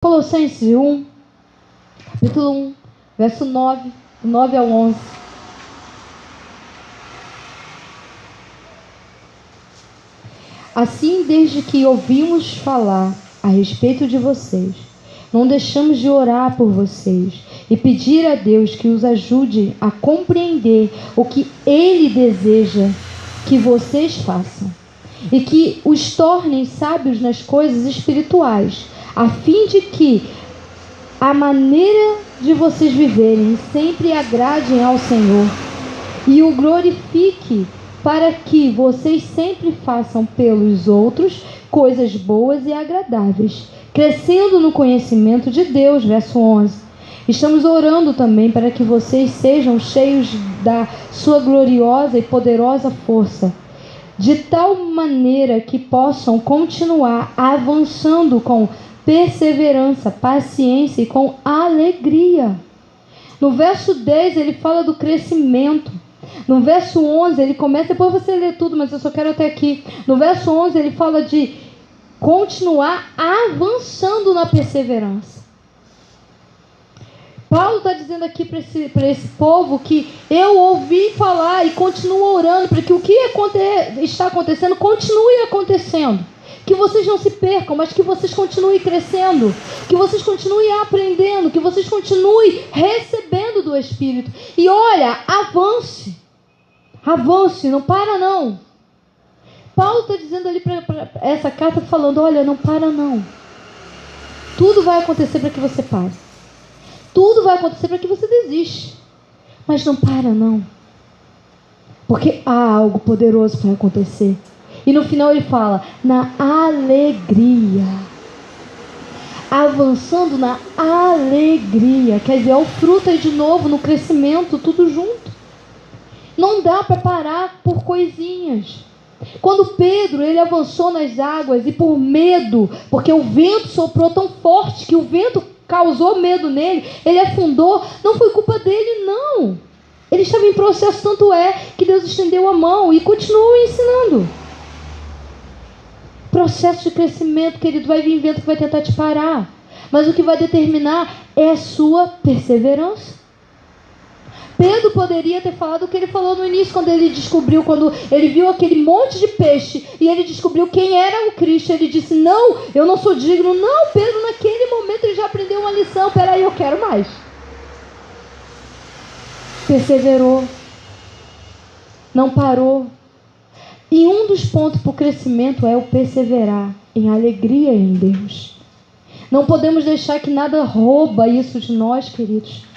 Colossenses 1, capítulo 1, verso 9, do 9 ao 11. Assim, desde que ouvimos falar a respeito de vocês, não deixamos de orar por vocês e pedir a Deus que os ajude a compreender o que Ele deseja que vocês façam e que os tornem sábios nas coisas espirituais, a fim de que a maneira de vocês viverem sempre agradem ao Senhor e o glorifique, para que vocês sempre façam pelos outros coisas boas e agradáveis, crescendo no conhecimento de Deus. Verso 11. Estamos orando também para que vocês sejam cheios da sua gloriosa e poderosa força, de tal maneira que possam continuar avançando com perseverança, paciência e com alegria. No verso 10 ele fala do crescimento. No verso 11 ele começa, depois você lê tudo, mas eu só quero até aqui. No verso 11 ele fala de continuar avançando na perseverança. Paulo está dizendo aqui para esse povo que eu ouvi falar e continuo orando para que o que está acontecendo continue acontecendo. Que vocês não se percam, mas que vocês continuem crescendo, que vocês continuem aprendendo, que vocês continuem recebendo do Espírito. E olha, avance, não para não. Paulo está dizendo ali para essa carta, falando, olha, não para não. Tudo vai acontecer para que você pare. Tudo vai acontecer para que você desiste. Mas não para não. Porque há algo poderoso para acontecer. E no final ele fala, na alegria. Avançando na alegria. Quer dizer, é o fruto aí de novo, no crescimento, tudo junto. Não dá para parar por coisinhas. Quando Pedro, ele avançou nas águas e por medo, porque o vento soprou tão forte que o vento causou medo nele, ele afundou, não foi culpa dele, não. Ele estava em processo, tanto é que Deus estendeu a mão e continuou ensinando. Processo de crescimento, querido, vai vir vento que vai tentar te parar. Mas o que vai determinar é a sua perseverança. Pedro poderia ter falado o que ele falou no início, quando ele viu aquele monte de peixe e ele descobriu quem era o Cristo. Ele disse, não, eu não sou digno. Não, Pedro, naquele momento ele já aprendeu uma lição. Peraí, eu quero mais. Perseverou. Não parou. E um dos pontos para o crescimento é o perseverar em alegria em Deus. Não podemos deixar que nada rouba isso de nós, queridos.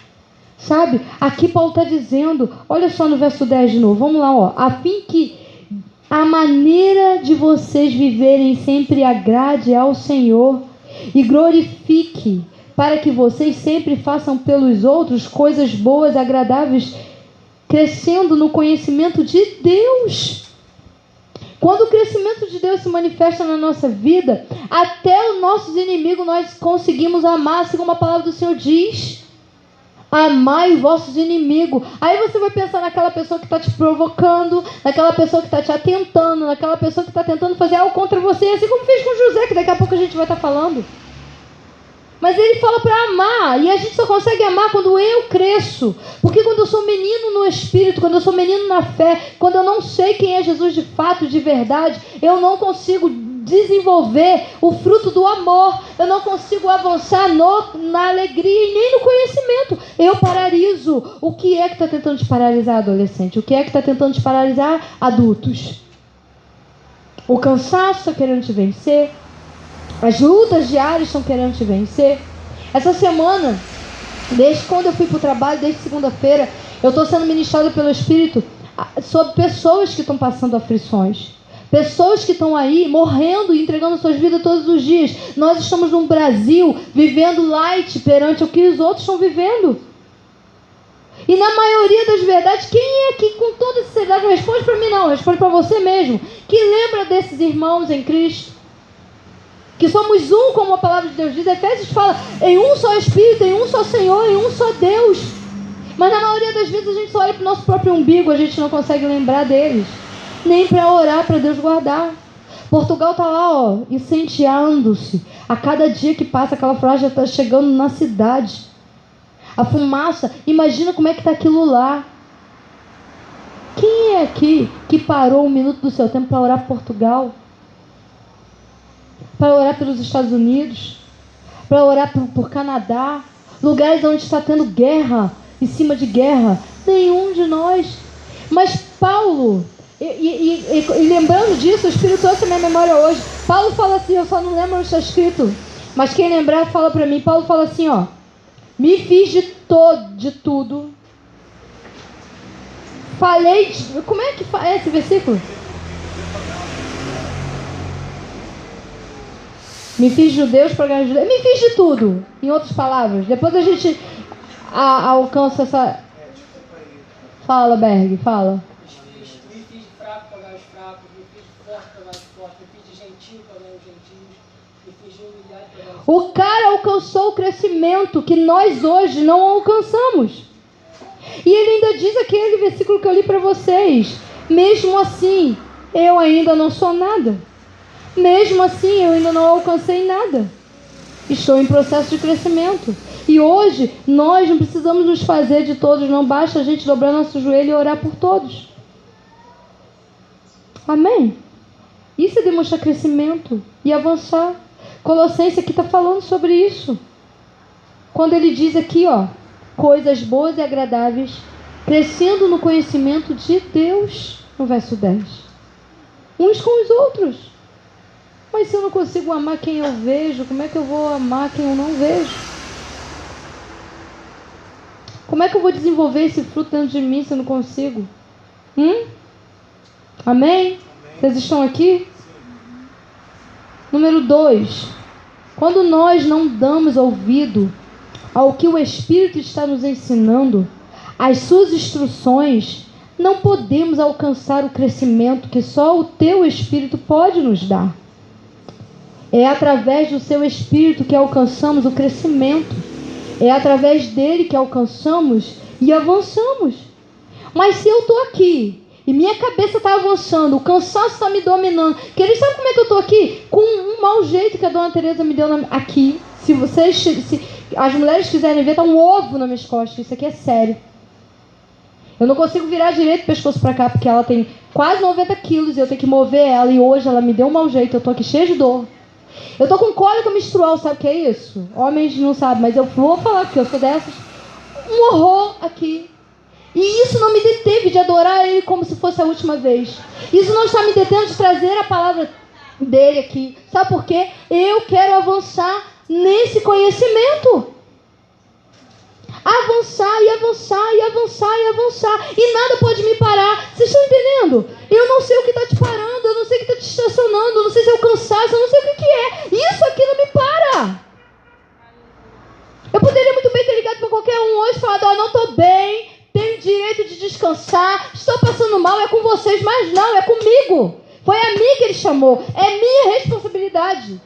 Sabe? Aqui Paulo está dizendo, olha só no verso 10 de novo, vamos lá, ó. A fim que a maneira de vocês viverem sempre agrade ao Senhor e glorifique, para que vocês sempre façam pelos outros coisas boas, agradáveis, crescendo no conhecimento de Deus. Quando o crescimento de Deus se manifesta na nossa vida, até os nossos inimigos nós conseguimos amar, assim como a palavra do Senhor diz. Amai os vossos inimigos. Aí você vai pensar naquela pessoa que está te provocando, naquela pessoa que está te atentando, naquela pessoa que está tentando fazer algo contra você, assim como fez com José, que daqui a pouco a gente vai estar falando. Mas ele fala para amar, e a gente só consegue amar quando eu cresço. Porque quando eu sou menino no Espírito, quando eu sou menino na fé, quando eu não sei quem é Jesus de fato, de verdade, eu não consigo desenvolver o fruto do amor, eu não consigo avançar na alegria e nem no conhecimento. Eu paraliso. O que é que está tentando te paralisar, adolescente? O que é que está tentando te paralisar, adultos? O cansaço está querendo te vencer. As lutas diárias estão querendo te vencer. Essa semana, desde quando eu fui para o trabalho, desde segunda-feira, eu estou sendo ministrado pelo Espírito sobre pessoas que estão passando aflições. Pessoas que estão aí morrendo e entregando suas vidas todos os dias. Nós estamos num Brasil vivendo light perante o que os outros estão vivendo. E na maioria das verdades, quem é aqui com toda sinceridade, responde para mim não, responde para você mesmo, que lembra desses irmãos em Cristo? Que somos um, como a palavra de Deus diz. Efésios fala, em um só Espírito, em um só Senhor, em um só Deus. Mas na maioria das vezes a gente só olha para o nosso próprio umbigo, a gente não consegue lembrar deles. Nem para orar, para Deus guardar. Portugal está lá, ó, incendiando-se. A cada dia que passa, aquela fumaça já está chegando na cidade. A fumaça, imagina como é que está aquilo lá. Quem é aqui que parou um minuto do seu tempo para orar por Portugal? Para orar pelos Estados Unidos? Para orar por Canadá? Lugares onde está tendo guerra, em cima de guerra. Nenhum de nós. Mas Paulo, e lembrando disso, o Espírito trouxe a minha memória hoje. Paulo fala assim, eu só não lembro onde está escrito, mas quem lembrar fala para mim. Paulo fala assim, ó: me fiz de tudo. Falei como é que é esse versículo? Me fiz judeus para ganhar judeus. Me fiz de tudo, em outras palavras. Depois a gente alcança essa... Fala, Berg, fala. Me fiz de fraco para ganhar os fracos, me fiz de forte para ganhar os fortes, me fiz de gentil para ganhar os gentios, me fiz de humilhado para ganhar os... O cara alcançou o crescimento que nós hoje não alcançamos. E ele ainda diz aquele versículo que eu li para vocês: mesmo assim, eu ainda não sou nada. Mesmo assim, eu ainda não alcancei nada. Estou em processo de crescimento. E hoje, nós não precisamos nos fazer de todos. Não basta a gente dobrar nosso joelho e orar por todos. Amém? Isso é demonstrar crescimento e avançar. Colossenses aqui está falando sobre isso. Quando ele diz aqui, ó: coisas boas e agradáveis, crescendo no conhecimento de Deus. No verso 10. Uns com os outros. Mas se eu não consigo amar quem eu vejo, como é que eu vou amar quem eu não vejo? Como é que eu vou desenvolver esse fruto dentro de mim se eu não consigo? Amém? Vocês estão aqui? Número 2. Quando nós não damos ouvido ao que o Espírito está nos ensinando, às suas instruções, não podemos alcançar o crescimento que só o teu Espírito pode nos dar. É através do seu Espírito que alcançamos o crescimento. É através dele que alcançamos e avançamos. Mas se eu estou aqui e minha cabeça está avançando, o cansaço está me dominando, querido, sabe como é que eu estou aqui? Com um mau jeito que a dona Tereza me deu aqui. Se as mulheres quiserem ver, está um ovo nas minhas costas. Isso aqui é sério. Eu não consigo virar direito o pescoço para cá, porque ela tem quase 90 quilos e eu tenho que mover ela. E hoje ela me deu um mau jeito, eu estou aqui cheia de dor. Eu tô com cólica menstrual, sabe o que é isso? Homens não sabem, mas eu vou falar que eu sou dessas. Um horror aqui. E isso não me deteve de adorar Ele como se fosse a última vez. Isso não está me detendo de trazer a palavra dele aqui. Sabe por quê? Eu quero avançar nesse conhecimento. Avançar e avançar e avançar e avançar. E nada pode me parar. Vocês estão entendendo? Eu não sei o que está te parando. Eu não sei o que está te estacionando. Eu não sei se é o cansaço. Eu não sei o que é. Isso aqui não me para. Eu poderia muito bem ter ligado para qualquer um hoje e falado: ó, não estou bem, tenho direito de descansar, estou passando mal, é com vocês. Mas não, é comigo. Foi a mim que ele chamou. É minha responsabilidade.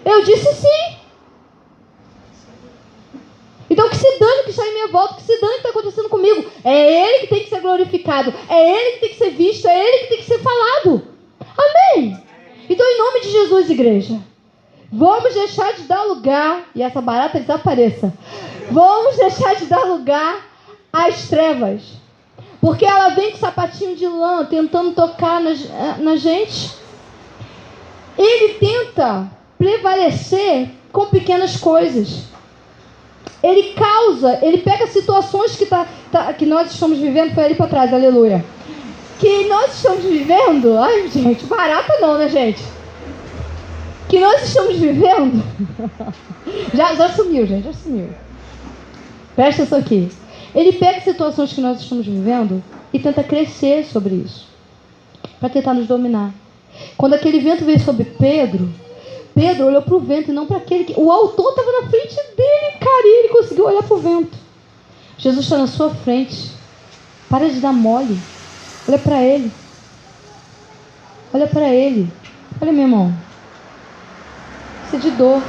Eu disse sim. Então que se dane o que está em minha volta, que se dane o que está acontecendo comigo. É Ele que tem que ser glorificado, é Ele que tem que ser visto, é Ele que tem que ser falado. Amém? Então, em nome de Jesus, igreja, vamos deixar de dar lugar, e essa barata desapareça, vamos deixar de dar lugar às trevas. Porque ela vem com sapatinho de lã, tentando tocar na gente. Ele tenta prevalecer com pequenas coisas. Ele pega situações que nós estamos vivendo, foi ali para trás, aleluia. Que nós estamos vivendo, ai gente, barata não, né gente? Que nós estamos vivendo, já sumiu gente, já sumiu. Presta atenção aqui. Ele pega situações que nós estamos vivendo e tenta crescer sobre isso, para tentar nos dominar. Quando aquele vento veio sobre Pedro olhou para o vento e não para aquele que... O autor estava na frente dele, cara, e ele conseguiu olhar para o vento. Jesus está na sua frente. Para de dar mole. Olha para ele. Olha para ele. Olha, meu irmão. Isso é de dor.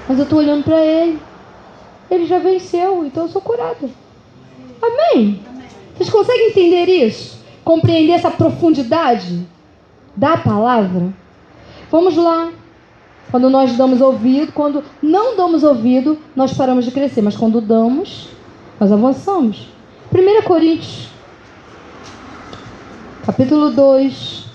Mas eu estou olhando para ele. Ele já venceu, então eu sou curada. Amém? Vocês conseguem entender isso? Compreender essa profundidade da palavra? Vamos lá. Quando nós damos ouvido, quando não damos ouvido, nós paramos de crescer. Mas quando damos, nós avançamos. 1 Coríntios, capítulo 2.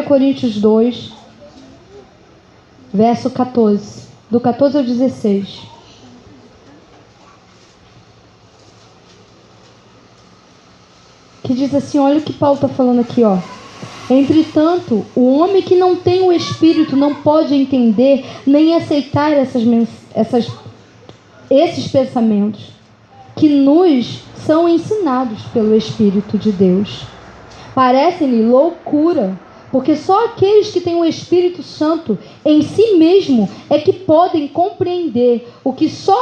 Coríntios 2, verso 14. Do 14 ao 16. Que diz assim, olha o que Paulo está falando aqui, ó. Entretanto, o homem que não tem o Espírito não pode entender nem aceitar esses pensamentos que nos são ensinados pelo Espírito de Deus. Parecem-lhe loucura, porque só aqueles que têm o Espírito Santo em si mesmo é que podem compreender o que só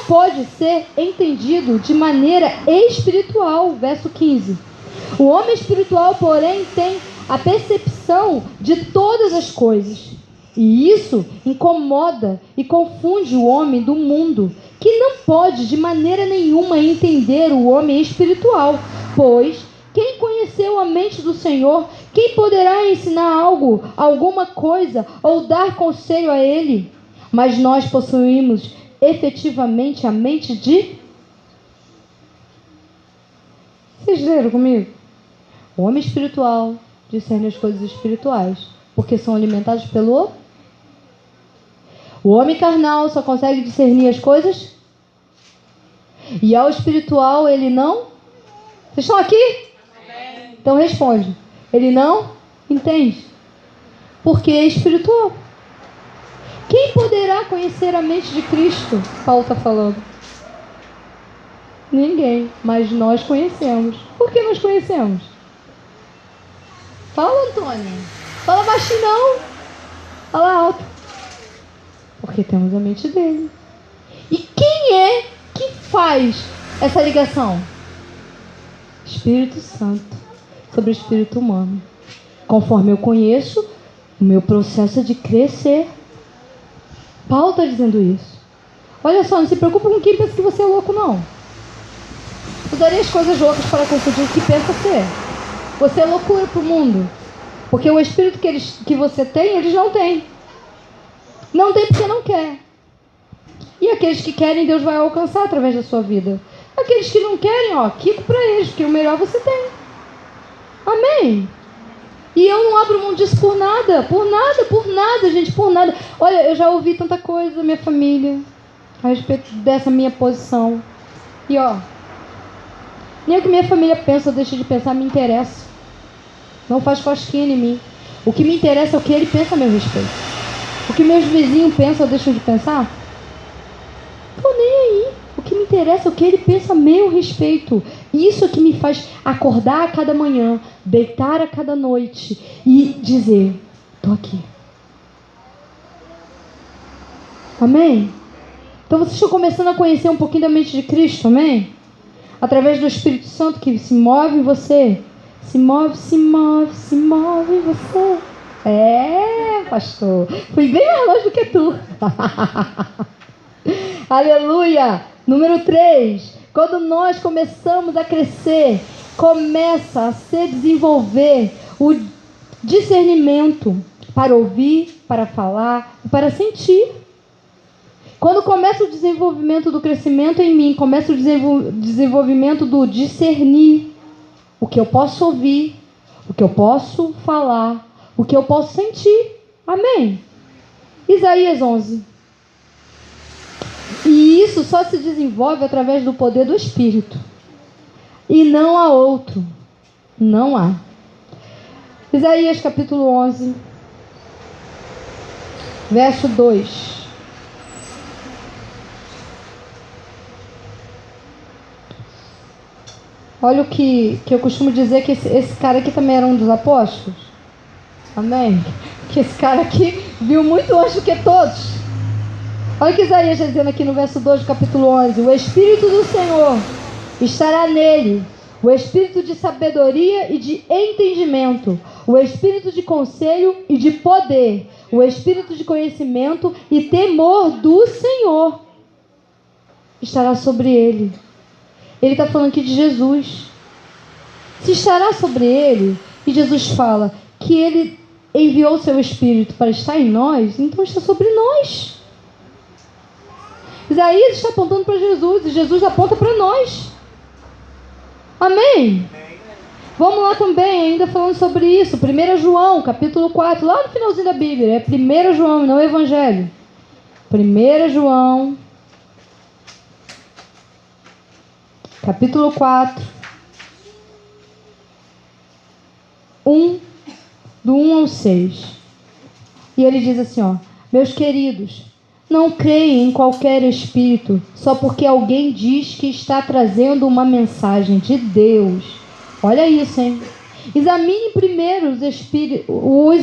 pode ser entendido de maneira espiritual. Verso 15. O homem espiritual, porém, tem a percepção de todas as coisas. E isso incomoda e confunde o homem do mundo, que não pode de maneira nenhuma entender o homem espiritual. Pois, quem conheceu a mente do Senhor, quem poderá ensinar alguma coisa ou dar conselho a ele? Mas nós possuímos efetivamente a mente de... Vocês leram comigo? O homem espiritual discerne as coisas espirituais, porque são alimentados pelo... O homem carnal só consegue discernir as coisas, e ao espiritual ele não... Vocês estão aqui? Amém. Então responde. Ele não entende, porque é espiritual. Quem poderá conhecer a mente de Cristo? Paulo está falando. Ninguém, mas nós conhecemos. Por que nós conhecemos? Fala, Antônio. Fala baixinho não. Fala alto. Porque temos a mente dele. E quem é que faz essa ligação? Espírito Santo sobre o espírito humano. Conforme eu conheço, o meu processo é de crescer. Paulo está dizendo isso. Olha só, não se preocupa com quem pensa que você é louco, não. Usaria as coisas loucas para confundir o que pensa ser. Você é loucura para o mundo. Porque o espírito que você tem, eles não têm. Não tem porque não quer. E aqueles que querem, Deus vai alcançar através da sua vida. Aqueles que não querem, ó, quico para eles, porque o melhor você tem. Amém? E eu não abro mão disso por nada, gente, por nada. Olha, eu já ouvi tanta coisa da minha família a respeito dessa minha posição. E ó, nem o que minha família pensa ou deixa de pensar me interessa. Não faz cosquinha em mim. O que me interessa é o que ele pensa a meu respeito. O que meus vizinhos pensam ou deixam de pensar, tô nem aí. O que me interessa é o que ele pensa a meu respeito. Isso é que me faz acordar a cada manhã, deitar a cada noite e dizer, tô aqui. Amém? Então vocês estão começando a conhecer um pouquinho da mente de Cristo, amém? Através do Espírito Santo que se move em você. Se move em você. É, pastor. Fui bem mais longe do que tu. Aleluia. Número 3. Quando nós começamos a crescer, começa a se desenvolver o discernimento para ouvir, para falar, para sentir. Quando começa o desenvolvimento do crescimento em mim, começa o desenvolvimento do discernir o que eu posso ouvir, o que eu posso falar, o que eu posso sentir. Amém? Isaías 11. E isso só se desenvolve através do poder do Espírito. E não há outro. Não há. Isaías capítulo 11, verso 2. Olha o que eu costumo dizer, que esse cara aqui também era um dos apóstolos. Amém? Que esse cara aqui viu muito antes do que todos. Olha o que Isaías está dizendo aqui no verso 2 do capítulo 11. O Espírito do Senhor estará nele, o Espírito de sabedoria e de entendimento, o Espírito de conselho e de poder, o Espírito de conhecimento e temor do Senhor estará sobre ele. Ele está falando aqui de Jesus. Se estará sobre ele, e Jesus fala que ele enviou o seu Espírito para estar em nós, então está sobre nós. Isaías está apontando para Jesus, e Jesus aponta para nós. Amém? Vamos lá também, ainda falando sobre isso. 1 João, capítulo 4, lá no finalzinho da Bíblia. É 1 João, não é Evangelho. 1 João, capítulo 4, do 1 ao 6. E ele diz assim, ó: meus queridos, não creem em qualquer espírito, só porque alguém diz que está trazendo uma mensagem de Deus. Olha isso, hein? Examine primeiro os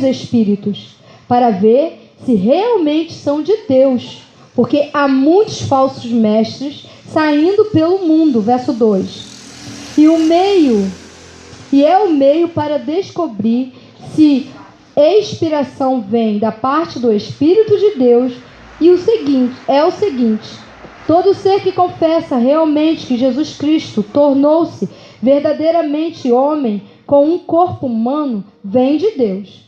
espíritos, para ver se realmente são de Deus, porque há muitos falsos mestres saindo pelo mundo. Verso 2. E é o meio para descobrir se a inspiração vem da parte do Espírito de Deus. E o seguinte: todo ser que confessa realmente que Jesus Cristo tornou-se verdadeiramente homem com um corpo humano vem de Deus.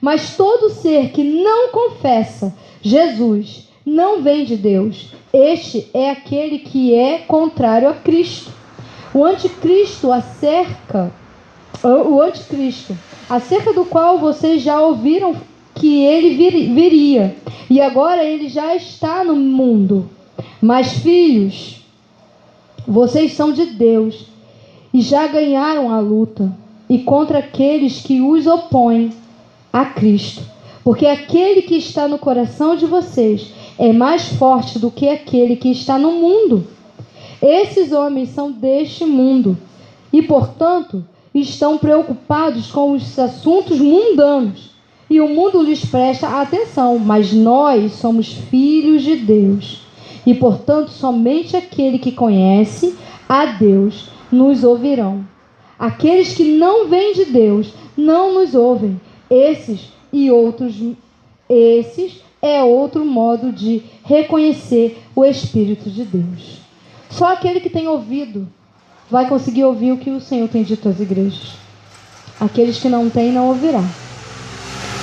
Mas todo ser que não confessa Jesus não vem de Deus. Este é aquele que é contrário a Cristo. O anticristo, acerca do qual vocês já ouviram que ele viria, e agora ele já está no mundo. Mas filhos, vocês são de Deus e já ganharam a luta e contra aqueles que os opõem a Cristo, porque aquele que está no coração de vocês é mais forte do que aquele que está no mundo. Esses homens são deste mundo e, portanto, estão preocupados com os assuntos mundanos, e o mundo lhes presta atenção. Mas nós somos filhos de Deus, e, portanto, somente aquele que conhece a Deus nos ouvirão. Aqueles que não vêm de Deus não nos ouvem. Esses é outro modo de reconhecer o Espírito de Deus. Só aquele que tem ouvido vai conseguir ouvir o que o Senhor tem dito às igrejas. Aqueles que não têm, não ouvirão.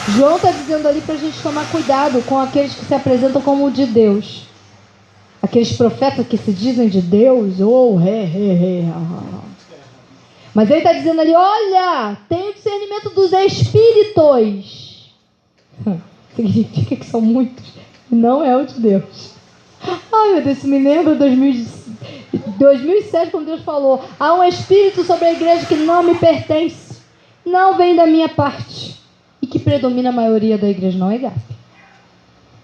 João está dizendo ali para a gente tomar cuidado com aqueles que se apresentam como de Deus. Aqueles profetas que se dizem de Deus. Mas ele está dizendo ali, olha, tem o discernimento dos espíritos. Significa que são muitos. Não é o de Deus. Ai, meu Deus, isso me lembra 2007, quando Deus falou: há um espírito sobre a igreja que não me pertence, não vem da minha parte, e que predomina a maioria da igreja. Não é GAP.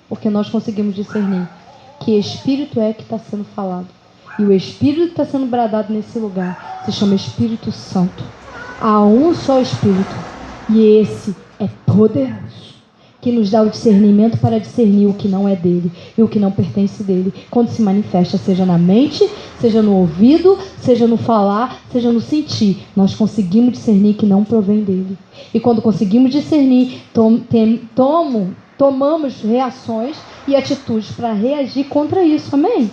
Porque nós conseguimos discernir que espírito é que está sendo falado. E o espírito que está sendo bradado nesse lugar se chama Espírito Santo. Há um só Espírito, e esse é poderoso, que nos dá o discernimento para discernir o que não é dele e o que não pertence dele, quando se manifesta, seja na mente, seja no ouvido, seja no falar, seja no sentir. Nós conseguimos discernir que não provém dele. E quando conseguimos discernir, tomamos reações e atitudes para reagir contra isso. Amém?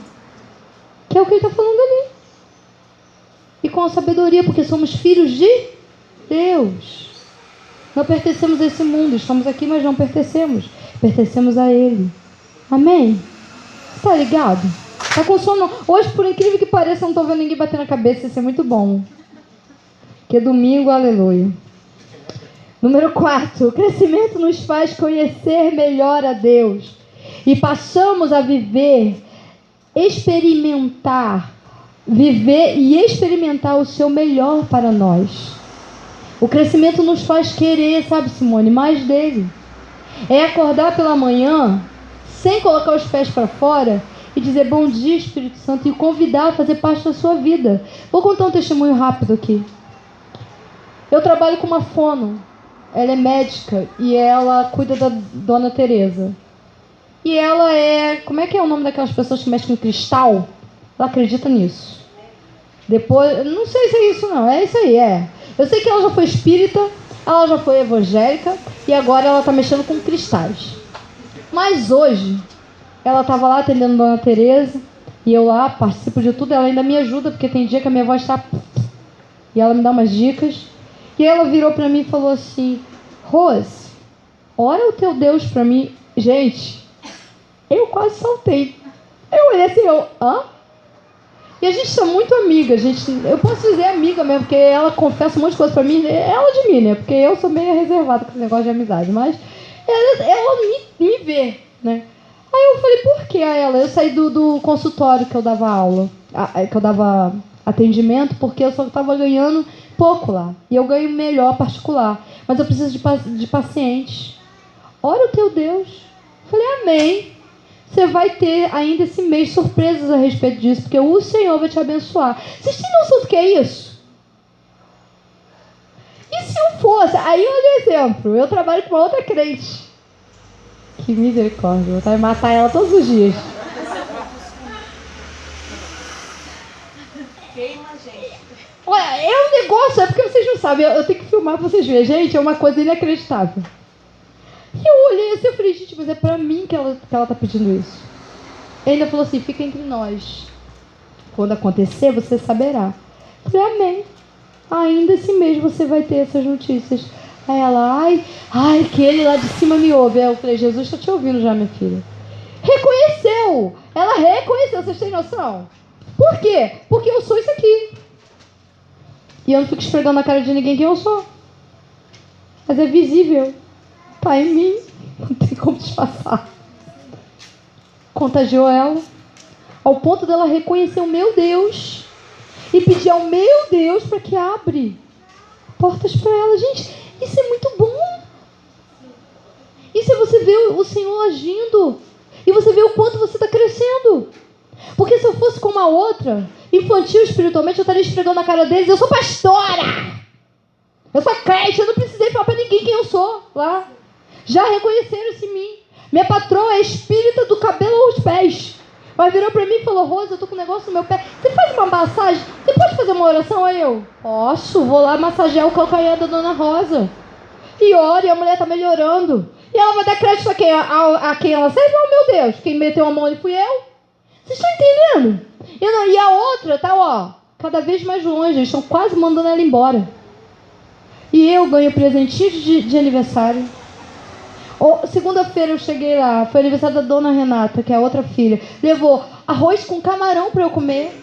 Que é o que ele está falando ali. E com a sabedoria, porque somos filhos de Deus. Não pertencemos a esse mundo. Estamos aqui, mas não pertencemos. Pertencemos a Ele. Amém? Está ligado? Está com sono? Hoje, por incrível que pareça, não estou vendo ninguém bater na cabeça. Isso é muito bom. Que domingo, aleluia. Número 4. O crescimento nos faz conhecer melhor a Deus. E passamos a viver e experimentar o seu melhor para nós. O crescimento nos faz querer, sabe, Simone, mais dele. É acordar pela manhã, sem colocar os pés para fora, e dizer bom dia, Espírito Santo, e o convidar a fazer parte da sua vida. Vou contar um testemunho rápido aqui. Eu trabalho com uma fono. Ela é médica e ela cuida da Dona Teresa. E ela é... Como é que é o nome daquelas pessoas que mexem com cristal? Ela acredita nisso. Depois... Não sei se é isso não. É isso aí, é. Eu sei que ela já foi espírita, ela já foi evangélica e agora ela está mexendo com cristais. Mas hoje, ela estava lá atendendo a Dona Teresa, E eu lá participo de tudo, ela ainda me ajuda, porque tem dia que a minha voz está... E ela me dá umas dicas. E ela virou para mim e falou assim: Rose, ora o teu Deus para mim. Gente, eu quase saltei. Eu olhei assim, hã? E a gente está muito amiga, eu posso dizer amiga mesmo, porque ela confessa um monte de coisa pra mim, ela de mim, né? Porque eu sou meio reservada com esse negócio de amizade, mas ela me vê, né? Aí eu falei, por que a ela? Eu saí do consultório que eu dava aula, que eu dava atendimento, porque eu só estava ganhando pouco lá. E eu ganho melhor particular, mas eu preciso de pacientes. Ora o teu Deus. Eu falei, amém. Você vai ter ainda esse mês surpresas a respeito disso, porque o Senhor vai te abençoar. Vocês têm noção do que é isso? E se eu fosse? Aí olha o exemplo. Eu trabalho com uma outra crente. Que misericórdia. Eu vou matar ela todos os dias. Queima, gente. Olha, é um negócio, é porque vocês não sabem. Eu tenho que filmar pra vocês verem. Gente, é uma coisa inacreditável. E eu olhei assim, eu falei, gente, mas é pra mim que ela tá pedindo isso. Ele ainda falou assim, fica entre nós. Quando acontecer, você saberá. Eu falei, amém. Ainda esse mês você vai ter essas notícias. Aí ela, ai, que ele lá de cima me ouve. Aí eu falei, Jesus tá te ouvindo já, minha filha. Reconheceu. Ela reconheceu, vocês têm noção? Por quê? Porque eu sou isso aqui. E eu não fico esfregando na cara de ninguém quem eu sou. Mas é visível. Tá em mim, não tem como disfarçar. Contagiou ela, ao ponto dela reconhecer o meu Deus e pedir ao meu Deus para que abre portas para ela. Gente, isso é muito bom. Isso é você ver o Senhor agindo e você ver o quanto você está crescendo. Porque se eu fosse como a outra, infantil espiritualmente, eu estaria esfregando na cara deles, eu sou pastora, eu sou crente, eu não precisei falar para ninguém quem eu sou lá. Já reconheceram isso em mim. Minha patroa é espírita do cabelo aos pés. Ela virou pra mim e falou, Rosa, eu tô com um negócio no meu pé. Você faz uma massagem? Você pode fazer uma oração? Aí eu, posso, vou lá massagear o calcanhar da dona Rosa. E ora, e a mulher tá melhorando. E ela vai dar crédito a quem? A quem ela serve? Oh, meu Deus, quem meteu a mão ali fui eu. Vocês estão entendendo? E a outra tá, ó, cada vez mais longe. Eles estão quase mandando ela embora. E eu ganho presentinhos de aniversário. Segunda-feira eu cheguei lá, foi aniversário da dona Renata, que é a outra filha. Levou arroz com camarão pra eu comer.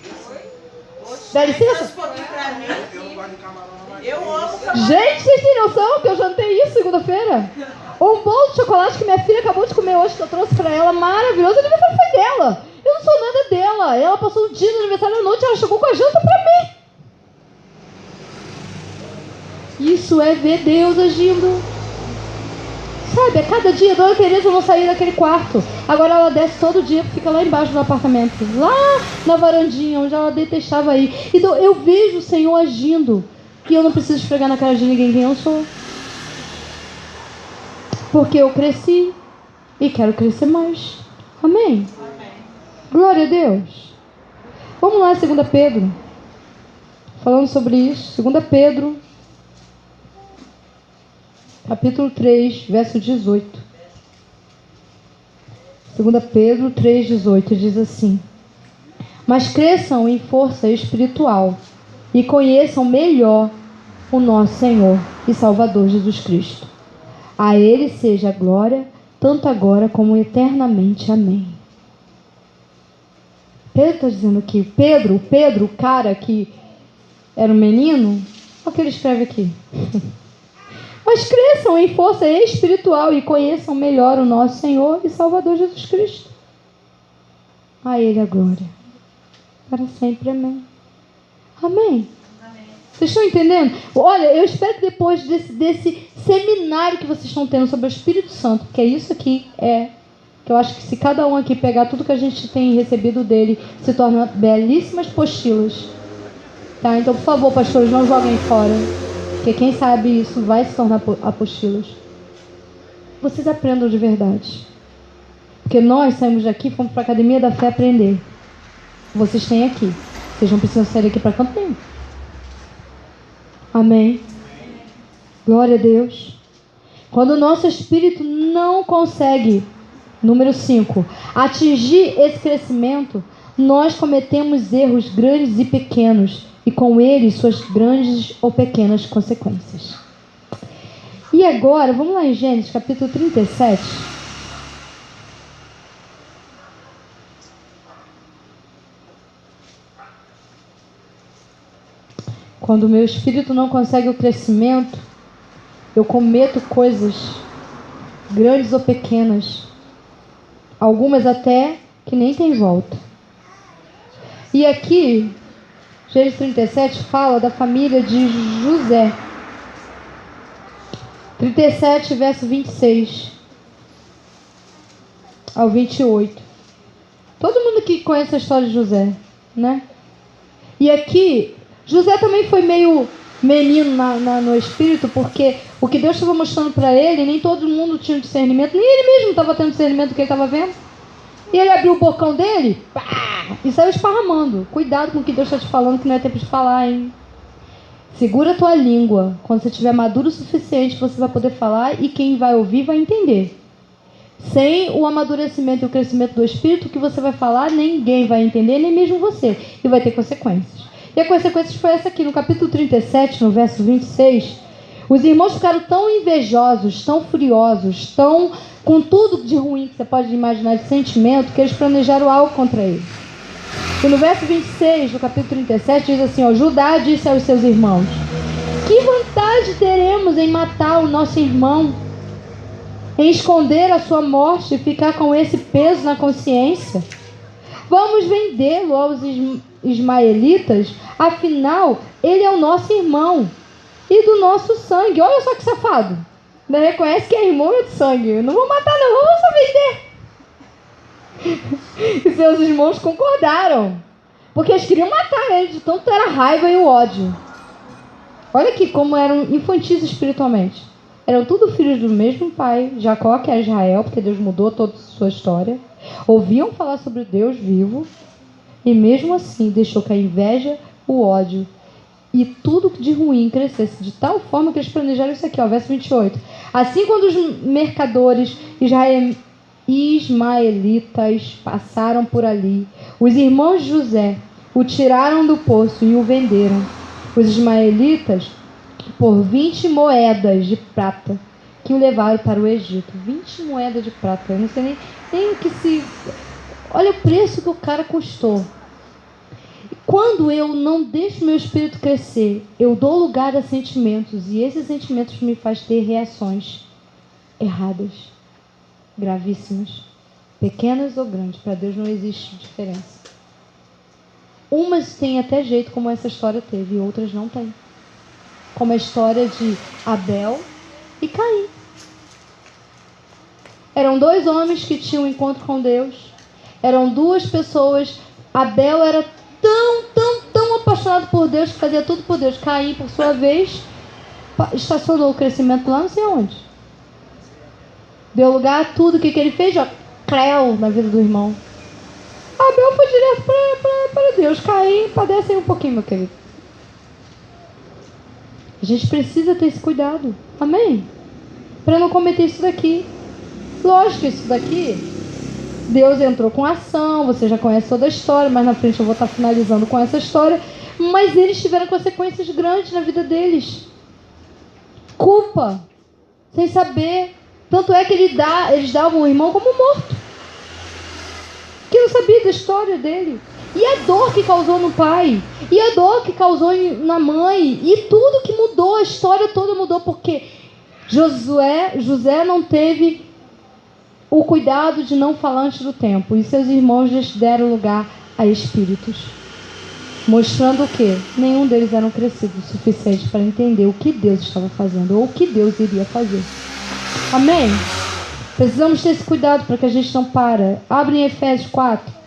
Dá licença? Eu amo camarão. Gente, vocês têm noção que eu jantei isso segunda-feira? Um bolo de chocolate que minha filha acabou de comer hoje, que eu trouxe pra ela, maravilhoso. O aniversário foi dela. Eu não sou nada dela. Ela passou o dia do aniversário à noite, ela chegou com a janta pra mim. Isso é ver Deus agindo. Sabe, a cada dia, a dona Tereza não saía daquele quarto. Agora ela desce todo dia, fica lá embaixo do apartamento. Lá na varandinha, onde ela detestava ir. Então eu vejo o Senhor agindo. E eu não preciso esfregar na cara de ninguém quem eu sou. Porque eu cresci. E quero crescer mais. Amém? Amém. Glória a Deus. Vamos lá, 2 Pedro. Falando sobre isso. 2 Pedro. Capítulo 3, verso 18. 2 Pedro 3, 18 diz assim: mas cresçam em força espiritual e conheçam melhor o nosso Senhor e Salvador Jesus Cristo. A Ele seja a glória, tanto agora como eternamente. Amém. Pedro está dizendo aqui, Pedro, o cara que era um menino, olha o que ele escreve aqui. Mas cresçam em força espiritual e conheçam melhor o nosso Senhor e Salvador Jesus Cristo. A Ele a glória. Para sempre, amém. Amém. Amém. Vocês estão entendendo? Olha, eu espero que depois desse seminário que vocês estão tendo sobre o Espírito Santo, porque é isso aqui, que eu acho que se cada um aqui pegar tudo que a gente tem recebido dele, se torna belíssimas postilas. Tá? Então, por favor, pastores, não joguem fora. Porque quem sabe isso vai se tornar apostilas. Vocês aprendam de verdade. Porque nós saímos daqui e fomos para a Academia da Fé aprender. Vocês têm aqui. Vocês não precisam sair daqui para canto nenhum. Amém. Glória a Deus. Quando o nosso espírito não consegue, número 5, atingir esse crescimento, nós cometemos erros grandes e pequenos, e com eles suas grandes ou pequenas consequências. E agora, vamos lá em Gênesis capítulo 37. Quando o meu espírito não consegue o crescimento, eu cometo coisas grandes ou pequenas, algumas até que nem tem volta. E aqui, Gênesis 37 fala da família de José. 37, verso 26 ao 28. Todo mundo aqui conhece a história de José, né? E aqui, José também foi meio menino no espírito, porque o que Deus estava mostrando para ele, nem todo mundo tinha discernimento, nem ele mesmo estava tendo discernimento do que ele estava vendo. E ele abriu o bocão dele, pá, e saiu esparramando. Cuidado com o que Deus está te falando, que não é tempo de falar, hein? Segura a tua língua. Quando você estiver maduro o suficiente, você vai poder falar e quem vai ouvir vai entender. Sem o amadurecimento e o crescimento do Espírito, o que você vai falar, ninguém vai entender, nem mesmo você. E vai ter consequências. E a consequência foi essa aqui, no capítulo 37, no verso 26. Os irmãos ficaram tão invejosos, tão furiosos, tão com tudo de ruim que você pode imaginar de sentimento, que eles planejaram algo contra ele. E no verso 26 do capítulo 37 diz assim, ó, Judá disse aos seus irmãos, que vantagem teremos em matar o nosso irmão, em esconder a sua morte e ficar com esse peso na consciência? Vamos vendê-lo aos ismaelitas, afinal, ele é o nosso irmão e do nosso sangue. Olha só que safado. Ainda reconhece que é irmão e de sangue. Não vou matar não, vamos só vender. E seus irmãos concordaram, porque eles queriam matar ele, de tanto era a raiva e o ódio. Olha aqui como eram infantis espiritualmente. Eram tudo filhos do mesmo pai, Jacó, que era Israel, porque Deus mudou toda a sua história. Ouviam falar sobre Deus vivo, e mesmo assim deixou que a inveja, o ódio e tudo de ruim crescesse, de tal forma que eles planejaram isso aqui, ó, verso 28. Assim, quando os mercadores ismaelitas passaram por ali, os irmãos de José o tiraram do poço e o venderam, os ismaelitas, por 20 moedas de prata, que o levaram para o Egito. 20 moedas de prata, eu não sei nem o que se... Olha o preço que o cara custou. Quando eu não deixo meu espírito crescer, eu dou lugar a sentimentos, e esses sentimentos me fazem ter reações erradas, gravíssimas, pequenas ou grandes. Para Deus não existe diferença. Umas têm até jeito, como essa história teve, e outras não têm. Como a história de Abel e Caim. Eram dois homens que tinham um encontro com Deus. Eram duas pessoas. Abel era tão apaixonado por Deus, que fazia tudo por Deus. Caim, por sua vez, estacionou o crescimento lá não sei onde. Deu lugar a tudo. O que ele fez? Creu na vida do irmão. Abel foi direto para Deus. Caim, padece aí um pouquinho, meu querido. A gente precisa ter esse cuidado. Amém? Para não cometer isso daqui. Lógico que isso daqui, Deus entrou com ação, você já conhece toda a história, mas na frente eu vou estar finalizando com essa história. Mas eles tiveram consequências grandes na vida deles. Culpa, sem saber. Tanto é que eles davam o irmão como morto, que não sabia da história dele. E a dor que causou no pai, e a dor que causou na mãe, e tudo que mudou, a história toda mudou, porque José não teve o cuidado de não falar antes do tempo, e seus irmãos lhes deram lugar a espíritos, mostrando o que? Nenhum deles eram crescidos o suficiente para entender o que Deus estava fazendo, ou o que Deus iria fazer. Amém? Precisamos ter esse cuidado para que a gente não pare. Abre em Efésios 4.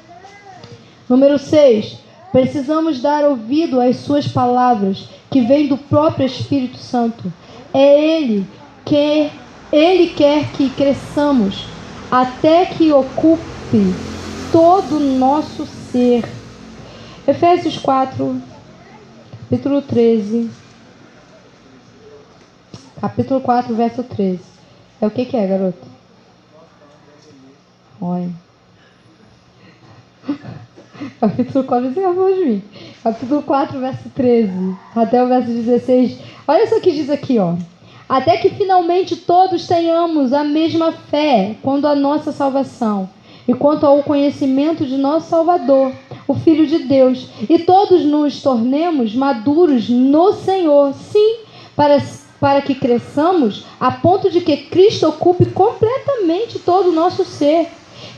Número 6. Precisamos dar ouvido às suas palavras, que vêm do próprio Espírito Santo. Ele quer que cresçamos até que ocupe todo o nosso ser. Efésios 4, capítulo 13. Capítulo 4, verso 13. É o que é, garoto? Olha. Capítulo 4, você acabou de mim. Capítulo 4, verso 13, até o verso 16. Olha só o que diz aqui, ó. Até que finalmente todos tenhamos a mesma fé quanto à nossa salvação e quanto ao conhecimento de nosso Salvador, o Filho de Deus, e todos nos tornemos maduros no Senhor, sim, para que cresçamos a ponto de que Cristo ocupe completamente todo o nosso ser.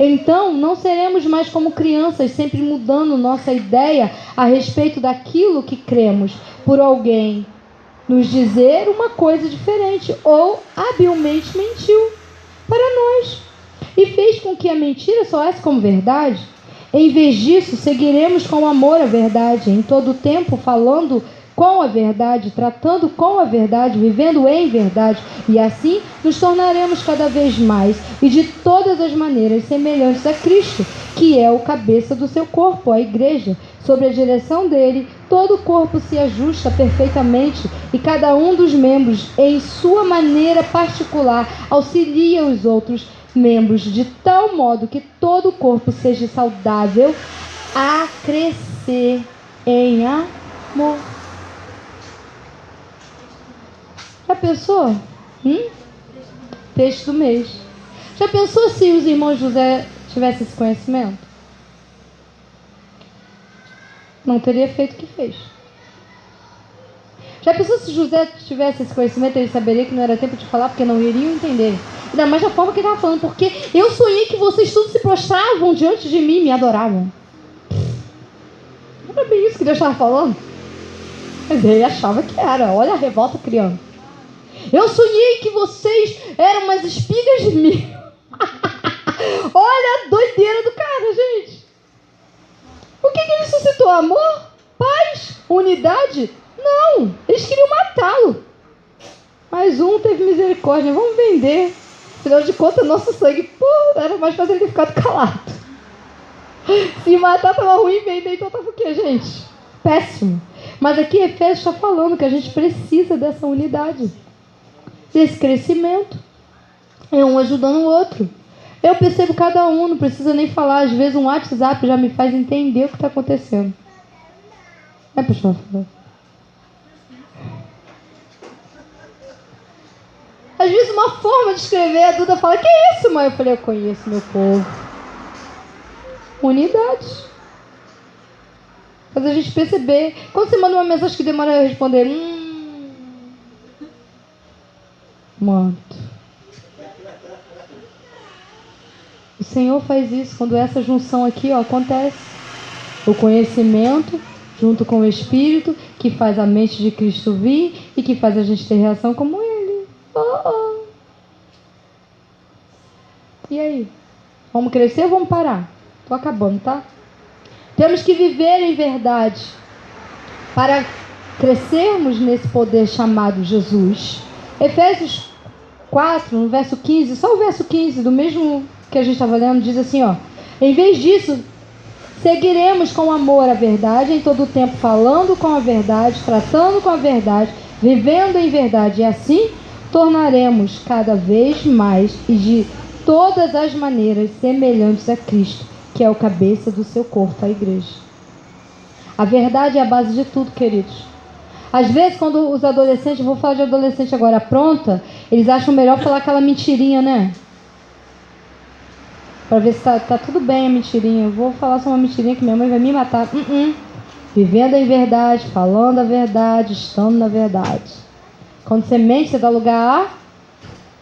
Então, não seremos mais como crianças, sempre mudando nossa ideia a respeito daquilo que cremos, por alguém nos dizer uma coisa diferente ou habilmente mentiu para nós e fez com que a mentira soasse como verdade. Em vez disso, seguiremos com amor a verdade, em todo o tempo falando com a verdade, tratando com a verdade, vivendo em verdade, e assim nos tornaremos cada vez mais e de todas as maneiras semelhantes a Cristo, que é o cabeça do seu corpo, a igreja. Sob a direção dele, todo o corpo se ajusta perfeitamente e cada um dos membros, em sua maneira particular, auxilia os outros membros de tal modo que todo o corpo seja saudável a crescer em amor. Já pensou? Texto do mês. Já pensou se os irmãos José tivessem esse conhecimento? Não teria feito o que fez. Já pensou se José tivesse esse conhecimento, ele saberia que não era tempo de falar, porque não iriam entender. Ainda mais da forma que ele estava falando, porque eu sonhei que vocês todos se prostravam diante de mim e me adoravam. Não era bem isso que Deus estava falando? Mas ele achava que era. Olha a revolta criando. Eu sonhei que vocês eram umas espigas de mim. Olha a doideira do cara, gente. O que ele suscitou? Amor? Paz? Unidade? Não, eles queriam matá-lo. Mas um teve misericórdia. Vamos vender. Afinal de contas, nosso sangue, pô, era mais fácil ele ter ficado calado. Se matar estava ruim, vender, então estava o quê, gente? Péssimo. Mas aqui Efésios está falando que a gente precisa dessa unidade, desse crescimento. É um ajudando o outro. Eu percebo cada um, não precisa nem falar. Às vezes um WhatsApp já me faz entender o que está acontecendo. É, pessoal? Às vezes uma forma de escrever, a Duda fala, que isso, mãe? Eu falei, eu conheço meu povo. Unidade. Faz a gente perceber. Quando você manda uma mensagem que demora a responder, manto. O Senhor faz isso quando essa junção aqui, ó, acontece. O conhecimento junto com o Espírito, que faz a mente de Cristo vir e que faz a gente ter reação como Ele. Oh. E aí? Vamos crescer ou vamos parar? Estou acabando, tá? Temos que viver em verdade para crescermos nesse poder chamado Jesus. Efésios 4, no verso 15, só o verso 15 do mesmo que a gente estava lendo, diz assim, ó: em vez disso, seguiremos com amor a verdade, em todo o tempo falando com a verdade, tratando com a verdade, vivendo em verdade, e assim tornaremos cada vez mais e de todas as maneiras semelhantes a Cristo, que é o cabeça do seu corpo, a igreja. A verdade é a base de tudo, queridos. Às vezes, quando os adolescentes, vou falar de adolescente agora, pronta, eles acham melhor falar aquela mentirinha, né? Para ver se tá tudo bem a mentirinha. Eu vou falar só uma mentirinha que minha mãe vai me matar. Vivendo em verdade, falando a verdade, estando na verdade. Quando você mente, você dá lugar a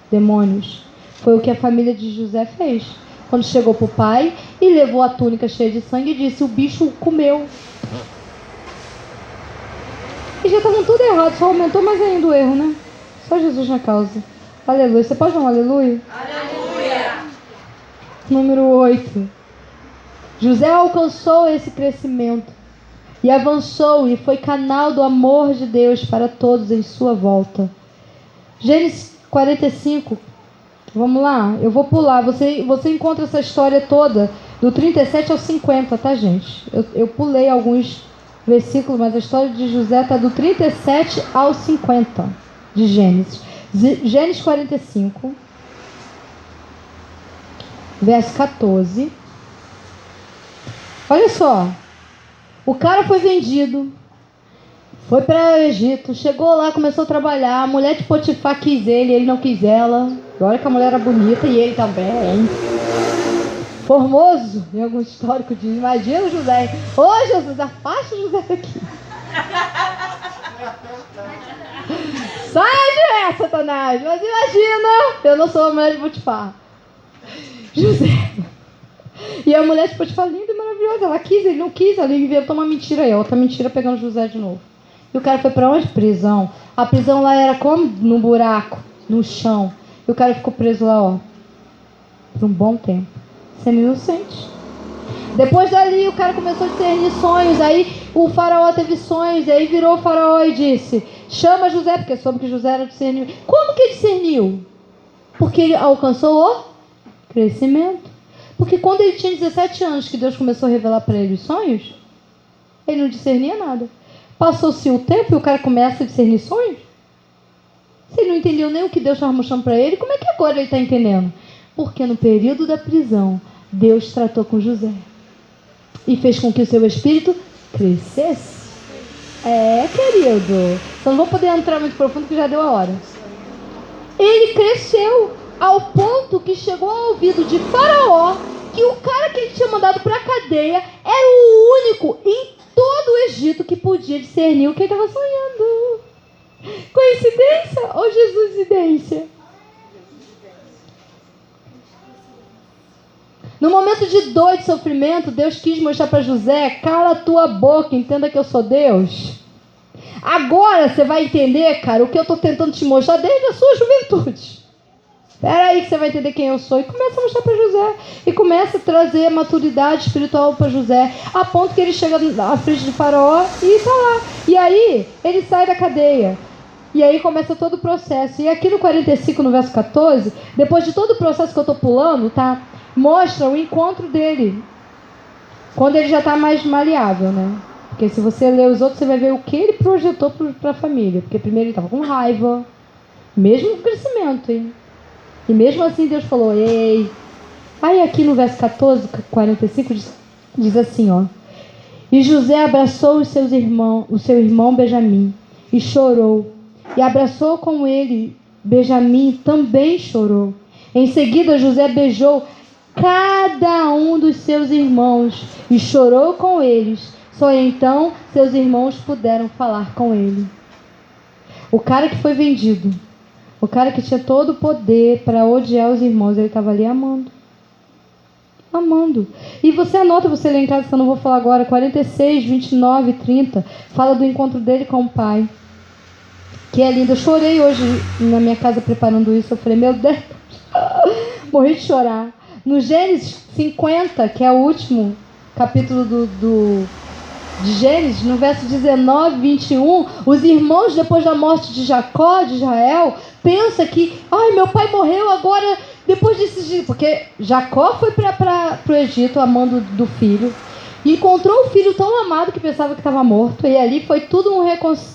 demônios. Foi o que a família de José fez. Quando chegou para o pai e levou a túnica cheia de sangue e disse, o bicho comeu. E já estavam tudo errado, só aumentou mais ainda o erro, né? Só Jesus na causa. Aleluia. Você pode dar um aleluia? Aleluia. Número 8. José alcançou esse crescimento e avançou e foi canal do amor de Deus para todos em sua volta. Gênesis 45. Vamos lá, eu vou pular. Você encontra essa história toda do 37 ao 50, tá, gente? Eu pulei alguns versículos, mas a história de José está do 37 ao 50 de Gênesis. Gênesis 45, verso 14. Olha só, O cara foi vendido, foi para o Egito, chegou lá, começou a trabalhar. A mulher de Potifar quis ele não quis ela. Olha que a mulher era bonita e ele também. Formoso, em algum histórico diz. Imagina o José. Ô Jesus, afasta o José daqui. Sai de Satanás. Mas imagina, eu não sou a mulher de Potifar. José. E a mulher de Potifar linda e maravilhosa. Ela quis, ele não quis. Ela inventou uma mentira aí. Outra mentira pegando José de novo. E o cara foi pra onde? Prisão. A prisão lá era como? Num buraco, no chão. E o cara ficou preso lá, ó, por um bom tempo, sendo inocente. Depois dali, o cara começou a discernir sonhos. Aí o faraó teve sonhos. Aí virou o faraó e disse: chama José, porque soube que José era discernido. Como que discerniu? Porque ele alcançou o crescimento. Porque quando ele tinha 17 anos, que Deus começou a revelar para ele os sonhos, ele não discernia nada. Passou-se o tempo e o cara começa a discernir sonhos? Se ele não entendeu nem o que Deus estava mostrando para ele, como é que agora ele está entendendo? Porque no período da prisão, Deus tratou com José e fez com que o seu espírito crescesse. Querido, só não vou poder entrar muito profundo porque já deu a hora. Ele cresceu ao ponto que chegou ao ouvido de Faraó que o cara que ele tinha mandado para a cadeia era o único em todo o Egito que podia discernir o que ele estava sonhando. Coincidência ou Jesusidência? No momento de dor e de sofrimento, Deus quis mostrar para José: cala a tua boca, entenda que eu sou Deus. Agora você vai entender, cara, o que eu estou tentando te mostrar desde a sua juventude. Espera aí que você vai entender quem eu sou. E começa a mostrar para José. E começa a trazer maturidade espiritual para José. A ponto que ele chega à frente de Faraó e está lá. E aí, ele sai da cadeia. E aí começa todo o processo. E aqui no 45, no verso 14, depois de todo o processo que eu estou pulando, tá? Mostra o encontro dele. Quando ele já está mais maleável, né? Porque se você ler os outros, você vai ver o que ele projetou para a família. Porque primeiro ele estava com raiva. Mesmo com crescimento, hein? E mesmo assim Deus falou: ei. Aí aqui no verso 14, 45, diz assim, ó: e José abraçou o seu irmão Benjamim, e chorou. E abraçou com ele Benjamim, também chorou. Em seguida José beijou cada um dos seus irmãos, e chorou com eles. Só então seus irmãos puderam falar com ele. O cara que foi vendido, o cara que tinha todo o poder para odiar os irmãos, ele estava ali amando. Amando. E você anota, você lê em casa, que eu não vou falar agora, 46, 29, 30, fala do encontro dele com o pai. Que é lindo. Eu chorei hoje na minha casa preparando isso. Eu falei: meu Deus, morri de chorar. No Gênesis 50, que é o último capítulo de Gênesis, no verso 19, 21, os irmãos, depois da morte de Jacó, de Israel, pensam que, ai, meu pai morreu agora, depois desses dias. Porque Jacó foi para o Egito amando do filho, e encontrou o filho tão amado que pensava que estava morto, e ali foi tudo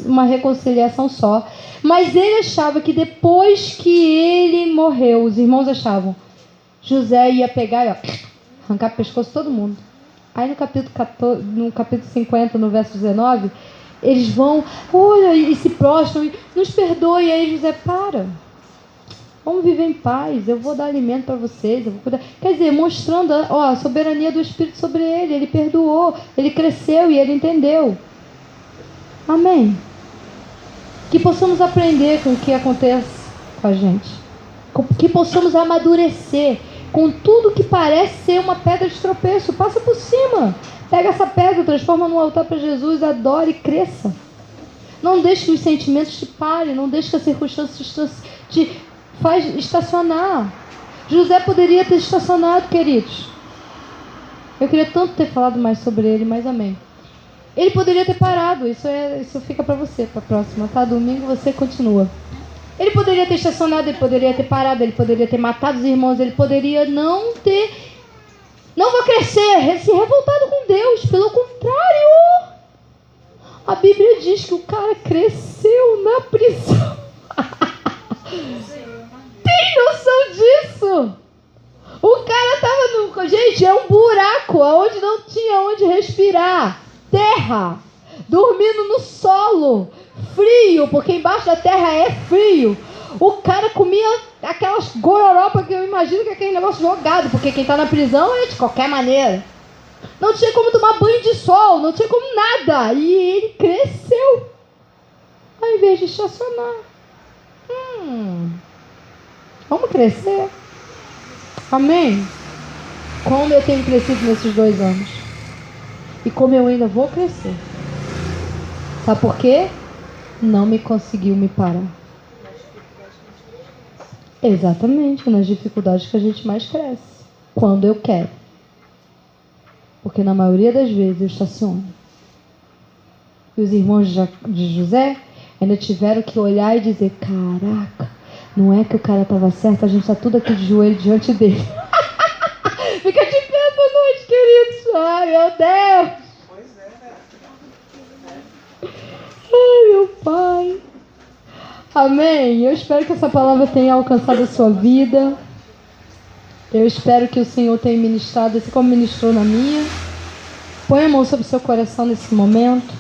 uma reconciliação só. Mas ele achava que depois que ele morreu, os irmãos achavam, José ia pegar e arrancar o pescoço de todo mundo. Aí no capítulo 50, no verso 19, eles vão, olha, e se prostram, e nos perdoe. E aí José: para, vamos viver em paz, eu vou dar alimento para vocês, eu vou cuidar. Quer dizer, mostrando a soberania do Espírito sobre ele. Ele perdoou, ele cresceu e ele entendeu. Amém. Que possamos aprender com o que acontece com a gente, que possamos amadurecer com tudo que parece ser uma pedra de tropeço. Passa por cima, pega essa pedra, transforma num altar para Jesus, adore e cresça. Não deixe que os sentimentos te parem, não deixe que as circunstâncias te faz estacionar. José poderia ter estacionado, queridos. Eu queria tanto ter falado mais sobre ele, mas amém. Ele poderia ter parado. Isso fica para você, para a próxima, tá? Domingo você continua. Ele poderia ter estacionado, ele poderia ter parado, ele poderia ter matado os irmãos, ele poderia não vou crescer, se revoltado com Deus. Pelo contrário, a Bíblia diz que o cara cresceu na prisão. Tem noção disso? O cara estava no... Gente, é um buraco onde não tinha onde respirar. terra, dormindo no solo, frio, porque embaixo da terra é frio. O cara comia aquelas gororopas que eu imagino que é aquele negócio jogado, porque quem está na prisão é de qualquer maneira. Não tinha como tomar banho de sol, não tinha como nada. E ele cresceu, ao invés de estacionar. Vamos crescer. Amém? Como eu tenho crescido nesses 2 anos. E como eu ainda vou crescer. Sabe por quê? Não me conseguiu me parar. Exatamente, nas dificuldades que a gente mais cresce. Quando eu quero. Porque na maioria das vezes eu estaciono. E os irmãos de José ainda tiveram que olhar e dizer: caraca, não é que o cara estava certo, a gente está tudo aqui de joelho diante dele. Fica de pé essa noite, queridos. Ai, meu Deus. Pois é, né? Ai, meu Pai. Amém. Eu espero que essa palavra tenha alcançado a sua vida. Eu espero que o Senhor tenha ministrado, assim como ministrou na minha. Põe a mão sobre o seu coração nesse momento.